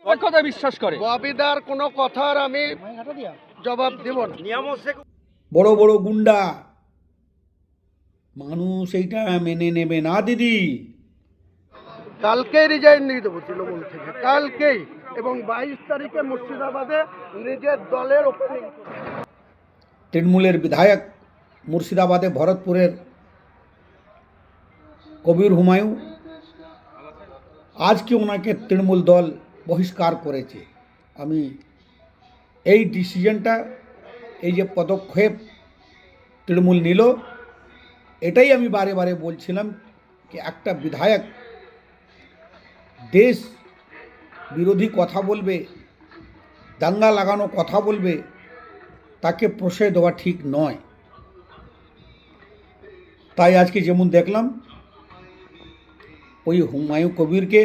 কথা বিশ্বাস করে ববিদার কোনো কথার আমি জবাব দেব না। বড় বড় গুন্ডা, মানুষ এইটা মেনে নেবে না দিদি। কালকেই রিজাইন নিয়ে দেবো তৃণমূল থেকে, কালকেই। এবং 22 তারিখে মুর্শিদাবাদে নিজের দলের ওপেনিং। তৃণমূলের বিধায়ক মুর্শিদাবাদে ভরতপুরের কবির হুমায়ুন, আজকে ওনাকে তৃণমূল দল বহিষ্কার করেছে। আমি এই ডিসিশনটা, এই যে পদক্ষেপ তৃণমূল নিল, এটাই আমি বারে বারে বলছিলাম কি একটা বিধায়ক দেশ বিরোধী কথা বলবে, দাঙ্গা লাগানো কথা বলবে, তাকে প্রশ্রয় দেওয়া ঠিক নয়। তাই আজকে যেমন দেখলাম ওই হুমায়ুন কবিরকে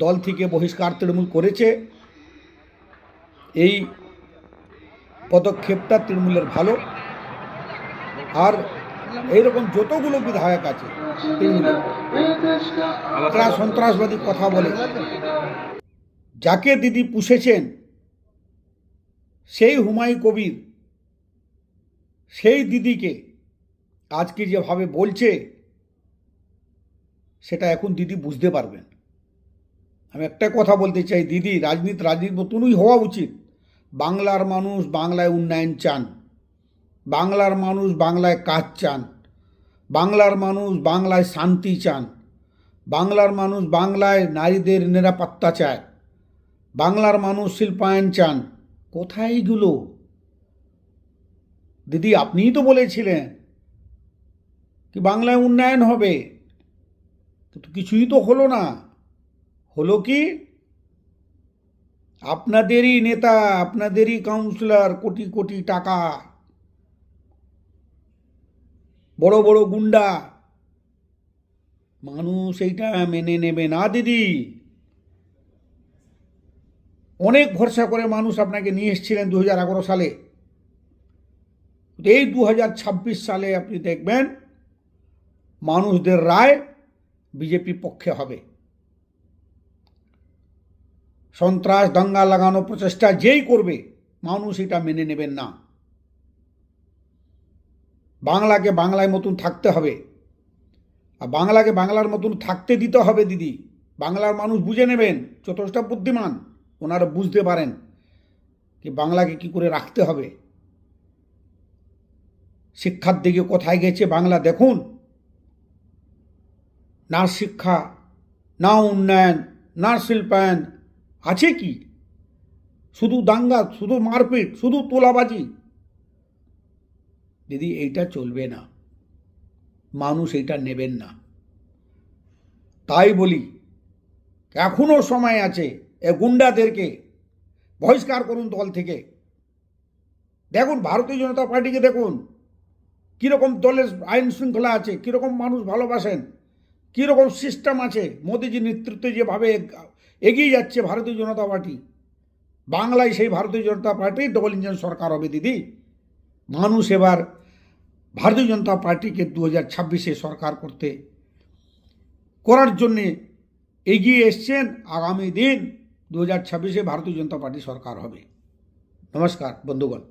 দল থেকে বহিষ্কার তৃণমূল করেছে, এই পদক্ষেপটা তৃণমূলের ভালো। আর এইরকম যতগুলো বিধায়ক আছে তৃণমূলের, তারা সন্ত্রাসবাদী কথা বলে, যাকে দিদি পুষেছেন সেই হুমায়ুন কবির, সেই দিদিকে আজকে যেভাবে বলছে, সেটা এখন দিদি বুঝতে পারবেন। আমি একটা কথা বলতে চাই, দিদি রাজনীতির মতনই হওয়া উচিত। বাংলার মানুষ বাংলায় উন্নয়ন চান, বাংলার মানুষ বাংলায় কাজ চান, বাংলার মানুষ বাংলায় শান্তি চান, বাংলার মানুষ বাংলায় নারীদের নিরাপত্তা চায়, বাংলার মানুষ শিল্পায়ন চান। কোথায় এগুলো দিদি? আপনিই তো বলেছিলেন কি বাংলায় উন্নয়ন হবে, কিন্তু কিছুই তো হলো না। হলো কি? আপনাদেরই নেতা, আপনাদেরই কাউন্সিলর কোটি কোটি টাকা, বড় বড় গুন্ডা, মানুষ এইটা মেনে নেবে না দিদি। অনেক ভরসা করে মানুষ আপনাকে নিয়ে এসেছিলেন 2011 সালে। এই 2026 সালে আপনি দেখবেন মানুষদের রায় বিজেপি পক্ষে হবে। সন্ত্রাস দাঙ্গা লাগানো প্রচেষ্টা যেই করবে, মানুষ এটা মেনে নেবেন না। বাংলাকে বাংলার মতন থাকতে হবে, আর বাংলাকে বাংলার মতন থাকতে দিতে হবে দিদি। বাংলার মানুষ বুঝে নেবেন, যথেষ্ট বুদ্ধিমান, ওনারা বুঝতে পারেন কি বাংলাকে কি করে রাখতে হবে। শিক্ষার দিকে কোথায় গেছে বাংলা দেখুন, না শিক্ষা, না উন্নয়ন, না শিল্পায়ন, আছে কি? শুধু দাঙ্গা, শুধু মারপিট, শুধু তোলাবাজি। দিদি এইটা চলবে না, মানুষ এইটা নেবেন না। তাই বলি এখনো সময় আছে, এ গুন্ডাদেরকে বহিষ্কার করুন দল থেকে। দেখুন ভারতীয় জনতা পার্টিকে দেখুন কীরকম দলের আইন শৃঙ্খলা আছে, কীরকম মানুষ ভালোবাসেন, কীরকম সিস্টেম আছে। মোদিজির নেতৃত্বে যেভাবে এগিয়ে যাচ্ছে ভারতীয় জনতা পার্টি, বাংলায় সেই ভারতীয় জনতা পার্টি ডবল ইঞ্জিন সরকার হবে দিদি। মানুষ এবার ভারতীয় জনতা পার্টিকে 2026-এ সরকার করার জন্যে এগিয়ে এসছেন। আগামী দিন 2026-এ ভারতীয় জনতা পার্টি সরকার হবে। নমস্কার বন্ধুগণ।